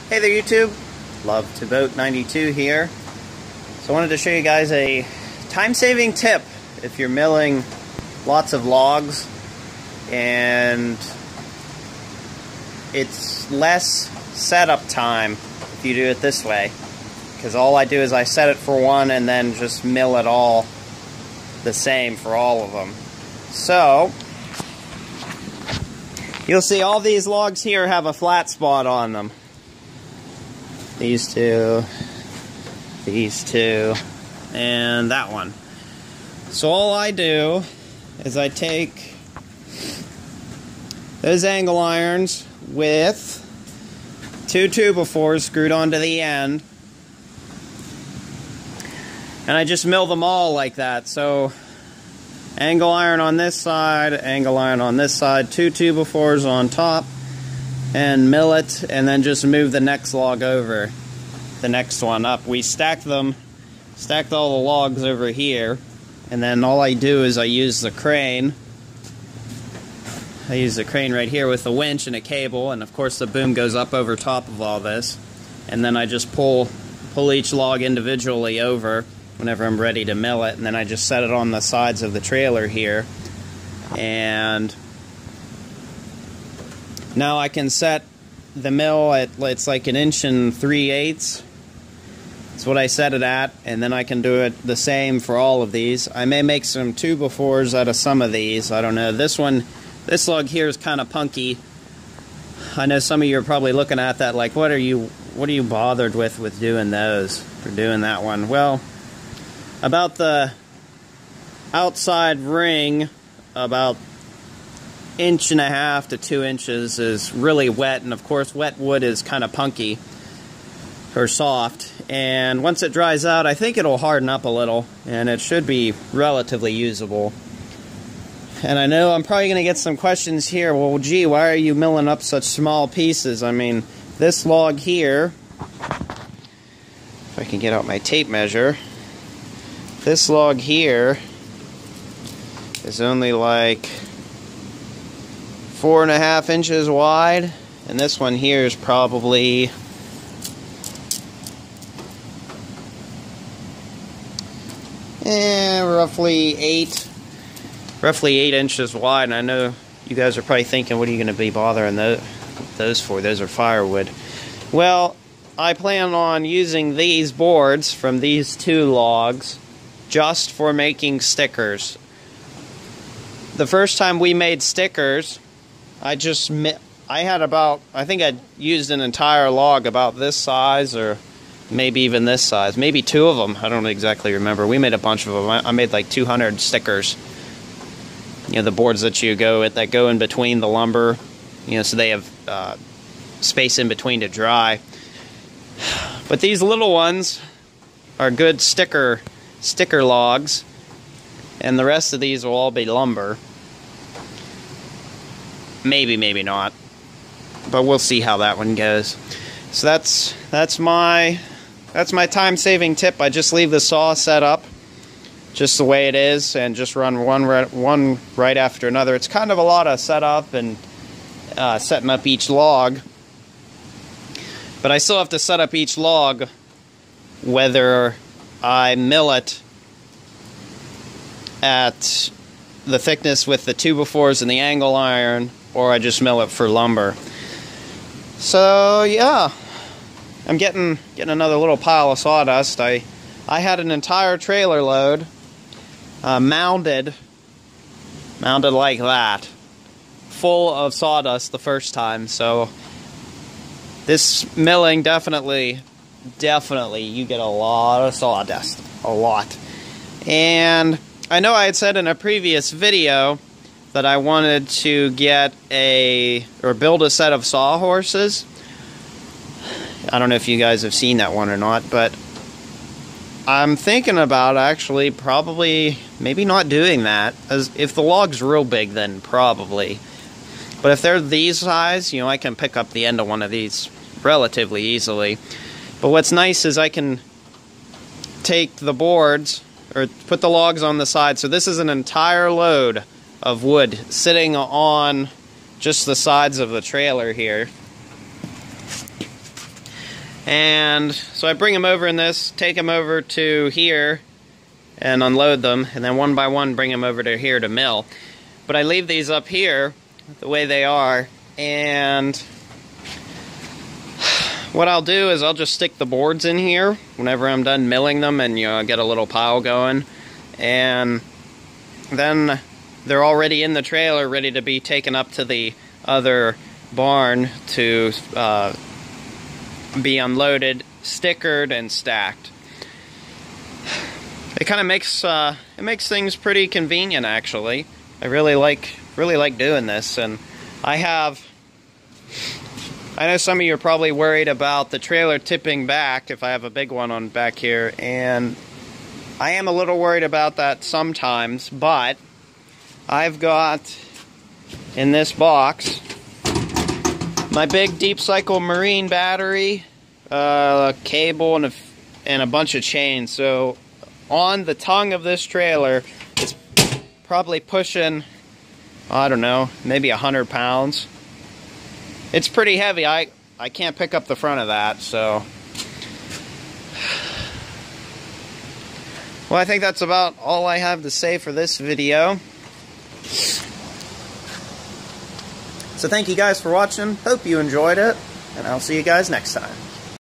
Hey there YouTube, Love to Boat 92 here. So I wanted to show you guys a time-saving tip if you're milling lots of logs and it's less setup time if you do it this way, because all I do is I set it for one and then just mill it all the same for all of them. So you'll see all these logs here have a flat spot on them. These two, and that one. So all I do is I take those angle irons with two 2x4s screwed onto the end, and I just mill them all like that. So angle iron on this side, angle iron on this side, two 2x4s on top, and mill it, and then just move the next log over, the next one up. We stacked all the logs over here, and then all I do is I use the crane. I use the crane right here with the winch and a cable, and of course the boom goes up over top of all this, and then I just pull each log individually over whenever I'm ready to mill it, and then I just set it on the sides of the trailer here, and now I can set the mill at, it's like 1 3/8 inches. That's what I set it at, and then I can do it the same for all of these. I may make some 2x4s out of some of these. I don't know. This log here is kind of punky. I know some of you are probably looking at that like, what are you bothered with doing those, or doing that one? Well, about the outside ring, about 1.5 to 2 inches is really wet, and of course wet wood is kind of punky or soft, and once it dries out I think it'll harden up a little and it should be relatively usable. And I know I'm probably going to get some questions here, well gee, why are you milling up such small pieces? I mean, this log here, if I can get out my tape measure, this log here is only like 4.5 inches wide, and this one here is probably roughly 8 inches wide. And I know you guys are probably thinking, what are you going to be bothering those for? Those are firewood. Well, I plan on using these boards from these two logs just for making stickers. The first time we made stickers, I think I used an entire log about this size, or maybe even this size, maybe two of them. I don't exactly remember. We made a bunch of them. I made like 200 stickers. You know, the boards that go in between the lumber, you know, so they have space in between to dry. But these little ones are good sticker logs, and the rest of these will all be lumber. Maybe, maybe not, but we'll see how that one goes. So that's my time-saving tip. I just leave the saw set up just the way it is, and just run one right after another. It's kind of a lot of setup and setting up each log, but I still have to set up each log whether I mill it at the thickness with the 2x4s and the angle iron, or I just mill it for lumber. So yeah, I'm getting another little pile of sawdust. I had an entire trailer load mounded like that, full of sawdust the first time. So this milling definitely you get a lot of sawdust, a lot. And I know I had said in a previous video that I wanted to build a set of sawhorses. I don't know if you guys have seen that one or not, but I'm thinking about actually probably maybe not doing that. As if the log's real big, then probably. But if they're these size, you know, I can pick up the end of one of these relatively easily. But what's nice is I can take the boards, or put the logs on the side. So this is an entire load of wood sitting on just the sides of the trailer here. And so I bring them over in this, take them over to here and unload them, and then one by one bring them over to here to mill. But I leave these up here the way they are, and what I'll do is I'll just stick the boards in here whenever I'm done milling them, and get a little pile going, and then they're already in the trailer ready to be taken up to the other barn to be unloaded, stickered, and stacked. It kind of makes things pretty convenient, actually. I really like doing this, and I know some of you are probably worried about the trailer tipping back if I have a big one on back here, and I am a little worried about that sometimes, but I've got in this box my big deep cycle marine battery, cable, and a bunch of chains. So on the tongue of this trailer, it's probably pushing, I don't know, maybe 100 pounds. It's pretty heavy. I can't pick up the front of that, so. Well, I think that's about all I have to say for this video. So thank you guys for watching. Hope you enjoyed it, and I'll see you guys next time.